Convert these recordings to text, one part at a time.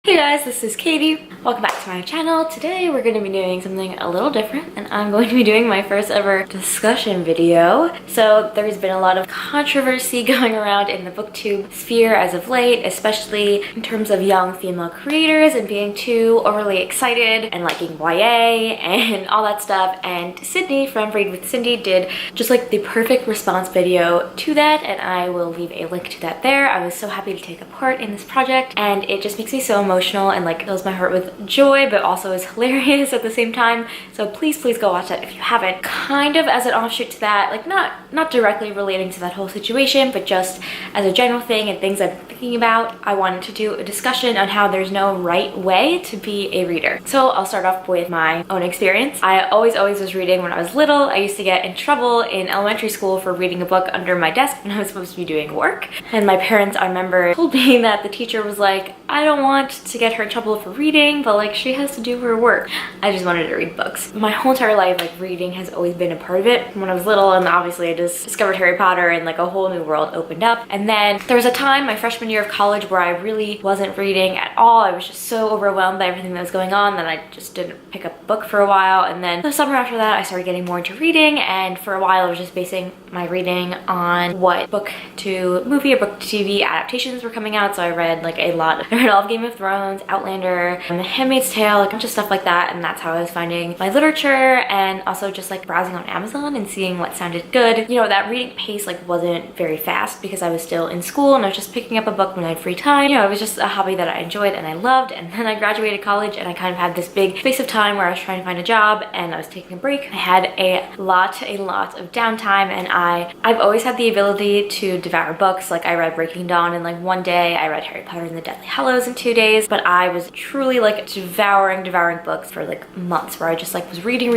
Hey guys, this is Katie. Welcome back to my channel. Today we're going to be doing something a little different and I'm going to be doing my first ever discussion video. So there's been a lot of controversy going around in the booktube sphere as of late, especially in terms of young female creators and being too overly excited and liking YA and all that stuff. And Sydney from Read with Cindy did just like the perfect response video to that, and I will leave a link to that there. I was so happy to take a part in this project and it just makes me so emotional and like fills my heart with joy, but also is hilarious at the same time. So please go watch that if you haven't. Kind of as an offshoot to that, like not directly relating to that whole situation, but just as a general thing and things I'm thinking about, I wanted to do a discussion on how there's no right way to be a reader. So I'll start off with my own experience. I always was reading when I was little. I used to get in trouble in elementary school for reading a book under my desk when I was supposed to be doing work. And my parents, I remember, told me that the teacher was like, I don't want to get her in trouble for reading, but like she has to do her work. I just wanted to read books. My whole entire life, like reading has always been a part of it. When I was little, and obviously I just discovered Harry Potter and like a whole new world opened up. And then there was a time, my freshman year of college, where I really wasn't reading at all. I was just so overwhelmed by everything that was going on that I just didn't pick up a book for a while. And then the summer after that, I started getting more into reading, and for a while I was just basing my reading on what book to movie or book to TV adaptations were coming out. So I read like a lot. I read all of Game of Thrones, Outlander, and The Handmaid's Tale, like a bunch of stuff like that, and that's how I was finding my literature, and also just like browsing on Amazon and seeing what sounded good. You know, that reading pace like wasn't very fast because I was still in school and I was just picking up a book when I had free time. You know, it was just a hobby that I enjoyed and I loved. And then I graduated college and I kind of had this big space of time where I was trying to find a job and I was taking a break. I had a lot of downtime, and I've always had the ability to devour books. Like I read Breaking Dawn in like one day, I read Harry Potter and the Deathly Hallows in 2 days, but I was truly like devouring books for like months, where I just like was reading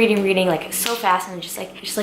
like so fast, and just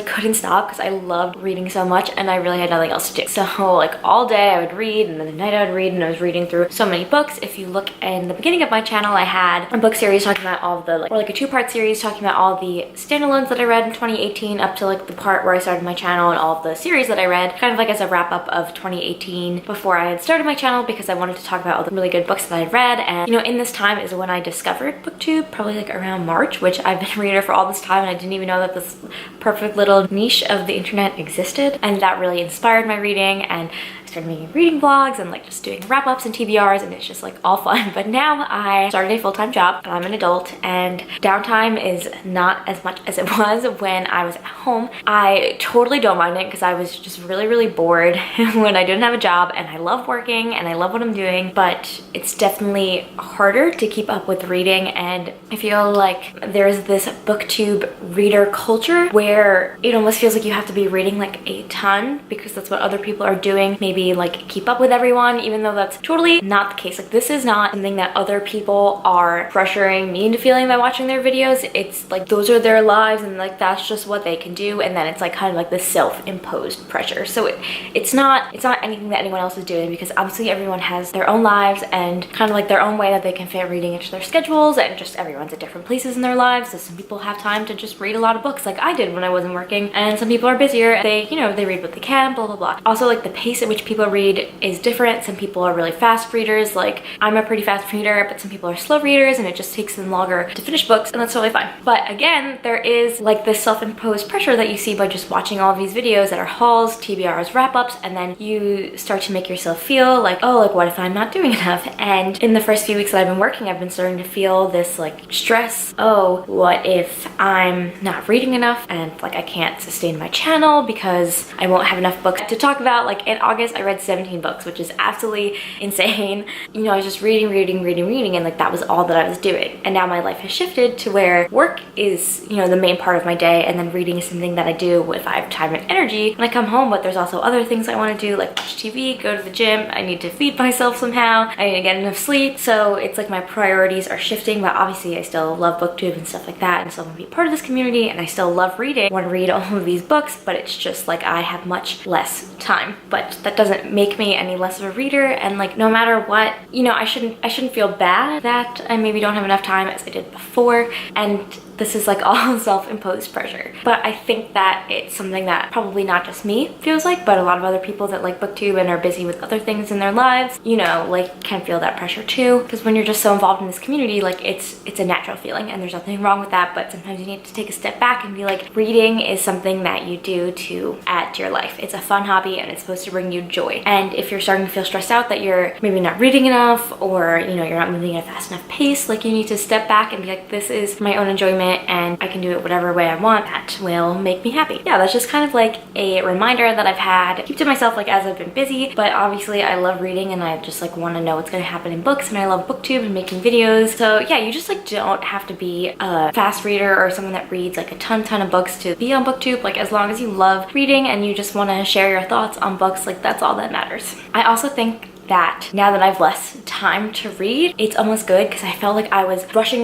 couldn't stop because I loved reading so much and I really had nothing else to do. So like all day I would read, and then at night I would read, and I was reading through so many books. If you look in the beginning of my channel, I had a book series talking about all of the like a two-part series talking about all the standalones that I read in 2018 up to like the part where I started my channel, and all of the series that I read, kind of like as a wrap-up of 2018 before I had started my channel, because I wanted to talk about all the really good books that I'd read. And you know, in this time is when I discovered booktube, probably like around March, which I've been a reader for all this time and I didn't even know that this perfect little niche of the internet existed, and that really inspired my reading. And I started making reading vlogs and like just doing wrap-ups and TBRs, and it's just like all fun. But now I started a full-time job and I'm an adult, and downtime is not as much as it was when I was at home. I totally don't mind it because I was just really bored when I didn't have a job, and I love working and I love what I'm doing, but it's definitely harder to keep up with reading. And I feel like there's this booktube reader culture where it almost feels like you have to be reading like a ton because that's what other people are doing, maybe like keep up with everyone, even though that's totally not the case. Like this is not something that other people are pressuring me into feeling by watching their videos. It's like those are their lives and like that's just what they can do, and then it's like kind of like this self-imposed pressure. So it's not anything that anyone else is doing, because obviously everyone has their own lives and kind of like their own way that they can fit reading into their schedules, and just everyone's at different places in their lives. So some people have time to just read a lot of books like I did when I wasn't working, and some people are busier. They, you know, they read what they can, blah blah. Also, like the pace at which people read is different. Some people are really fast readers, like I'm a pretty fast reader, but some people are slow readers and it just takes them longer to finish books, and that's totally fine. But again, there is like this self-imposed pressure that you see by just watching all of these videos that are hauls, TBRs, wrap-ups, and then you start to make yourself feel like, oh, like what if I'm not doing enough? And in the first few weeks that I've been working, I've been starting to feel this like stress. Oh, what if I'm not reading enough and like I can't sustain my channel because I won't have enough books to talk about? Like in August I read 17 books, which is absolutely insane. You know, I was just reading, and like that was all that I was doing. And now my life has shifted to where work is, you know, the main part of my day, and then reading is something that I do if I have time and energy when I come home. But there's also other things I want to do, like watch TV, go to the gym. I need to feed myself somehow. I need to get enough sleep. So it's like my priorities are shifting, but obviously I still love booktube and stuff like that, and still want to be part of this community, and I still love reading. I want to read all of these books, but it's just like I have much less time. But that doesn't make me any less of a reader, and like no matter what, you know, I shouldn't feel bad that I maybe don't have enough time as I did before. And this is like all self-imposed pressure. But I think that it's something that probably not just me feels like, but a lot of other people that like booktube and are busy with other things in their lives, you know, like can feel that pressure too. Because when you're just so involved in this community, like it's a natural feeling and there's nothing wrong with that, but sometimes you need to take a step back and be like, reading is something that you do to add to your life. It's a fun hobby and it's supposed to bring you joy. And if you're starting to feel stressed out that you're maybe not reading enough, or you know, you're not moving at a fast enough pace, like you need to step back and be like, this is my own enjoyment and I can do it whatever way I want. That will make me happy. Yeah, that's just kind of like a reminder that I've had to keep to myself like as I've been busy. But obviously I love reading and I just like want to know what's going to happen in books, and I love booktube and making videos. So yeah, you just like don't have to be a fast reader or someone that reads like a ton of books to be on booktube. Like as long as you love reading and you just want to share your thoughts on books, like that's all that matters. I also think that now that I have less time to read, it's almost good, because I felt like I was rushing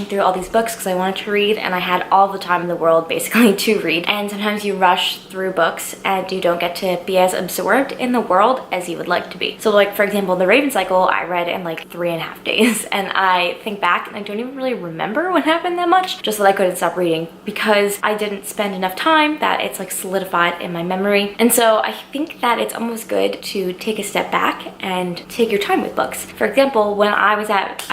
through all these books because I wanted to read and I had all the time in the world basically to read. And sometimes you rush through books and you don't get to be as absorbed in the world as you would like to be. So like for example, The Raven Cycle I read in like 3.5 days, and I think back and I don't even really remember what happened that much, just that I couldn't stop reading because I didn't spend enough time that it's like solidified in my memory. And so I think that it's almost good to take a step back and take your time with books. For example, when I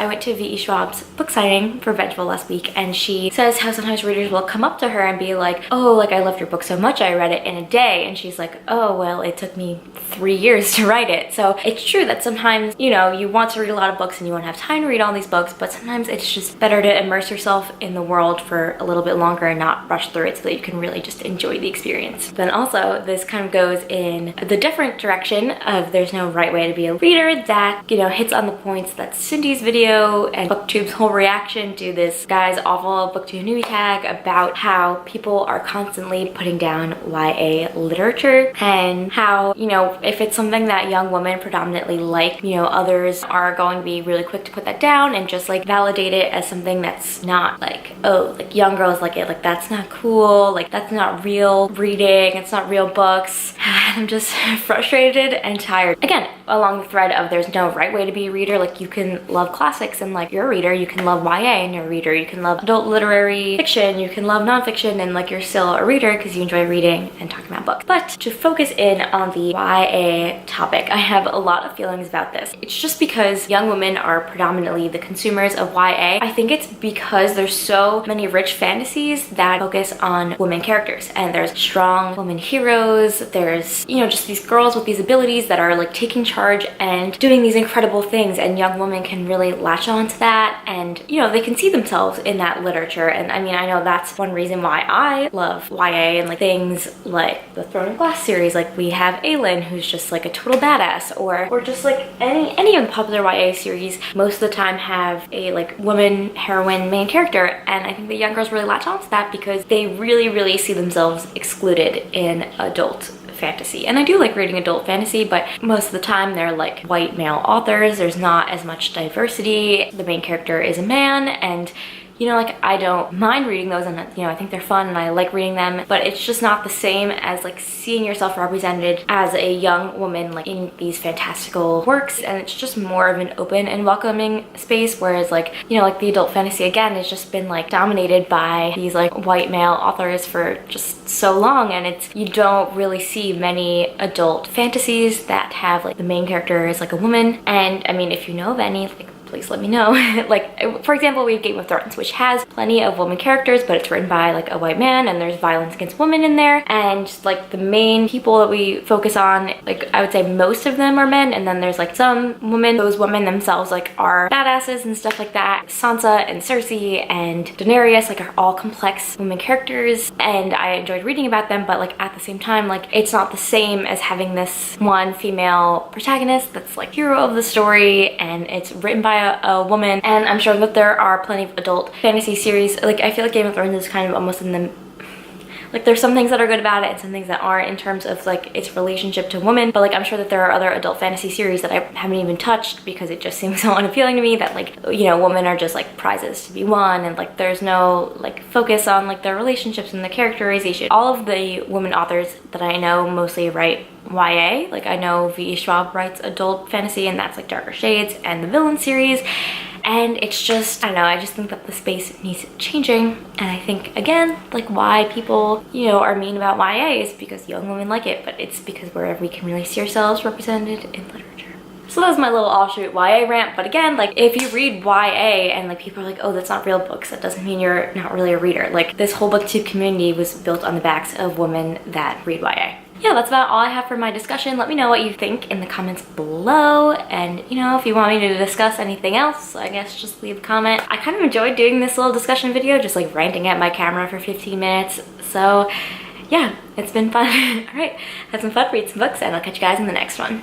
went to V.E. Schwab's book signing for Vengeful last week, and she says how sometimes readers will come up to her and be like, oh, like I loved your book so much I read it in a day. And she's like, oh, well, it took me 3 years to write it. So it's true that sometimes, you know, you want to read a lot of books and you won't have time to read all these books, but sometimes it's just better to immerse yourself in the world for a little bit longer and not rush through it so that you can really just enjoy the experience. Then also, this kind of goes in the different direction of there's no right way to be a reader, that, you know, hits on the points that Cindy's video and BookTube's whole reaction to this guy's awful BookTube newbie tag about how people are constantly putting down YA literature, and how, you know, if it's something that young women predominantly like, you know, others are going to be really quick to put that down and just like validate it as something that's not like, oh, like young girls like it, like that's not cool, like that's not real reading, it's not real books. I'm just frustrated and tired. Again, along the thread of there's no right way to be a reader. Like you can love classics and like you're a reader, you can love YA and you're a reader, you can love adult literary fiction, you can love nonfiction and like you're still a reader because you enjoy reading and talking about books. But to focus in on the YA topic, I have a lot of feelings about this. It's just because young women are predominantly the consumers of YA. I think it's because there's so many rich fantasies that focus on women characters, and there's strong women heroes, there's, you know, just these girls with these abilities that are like taking charge and doing these incredible things, and young women can really latch on to that, and you know, they can see themselves in that literature. And I mean, I know that's one reason why I love YA and like things like the Throne of Glass series. Like we have Aelin, who's just like a total badass, or just like any of the popular YA series most of the time have a like woman heroine main character, and I think the young girls really latch on to that because they really see themselves excluded in adult fantasy. And I do like reading adult fantasy, but most of the time they're like white male authors. There's not as much diversity. The main character is a man, and you know, like I don't mind reading those, and you know, I think they're fun and I like reading them, but it's just not the same as like seeing yourself represented as a young woman like in these fantastical works. And it's just more of an open and welcoming space, whereas like, you know, like the adult fantasy again has just been like dominated by these like white male authors for just so long, and it's, you don't really see many adult fantasies that have like the main character is like a woman. And I mean, if you know of any, like please let me know. Like for example, we have Game of Thrones, which has plenty of women characters, but it's written by like a white man, and there's violence against women in there, and like the main people that we focus on, like I would say most of them are men, and then there's like some women, those women themselves like are badasses and stuff like that. Sansa and Cersei and Daenerys like are all complex women characters, and I enjoyed reading about them, but like at the same time, like it's not the same as having this one female protagonist that's like hero of the story, and it's written by a woman. And I'm sure that there are plenty of adult fantasy series. Like I feel like Game of Thrones is kind of almost in the, like there's some things that are good about it and some things that aren't in terms of like its relationship to women, but like I'm sure that there are other adult fantasy series that I haven't even touched because it just seems so unappealing to me that like, you know, women are just like prizes to be won, and like there's no like focus on like their relationships and the characterization. All of the women authors that I know mostly write YA. Like I know V.E. Schwab writes adult fantasy, and that's like Darker Shades and the Villain series. And it's just, I don't know, I just think that the space needs changing. And I think, again, like why people, you know, are mean about YA is because young women like it, but it's because where we can really see ourselves represented in literature. So that was my little offshoot YA rant, but again, like if you read YA and like people are like, oh, that's not real books, that doesn't mean you're not really a reader. Like this whole booktube community was built on the backs of women that read YA. Yeah, that's about all I have for my discussion. Let me know what you think in the comments below. And you know, if you want me to discuss anything else, I guess just leave a comment. I kind of enjoyed doing this little discussion video, just like ranting at my camera for 15 minutes. So yeah, it's been fun. All right, have some fun, read some books, and I'll catch you guys in the next one.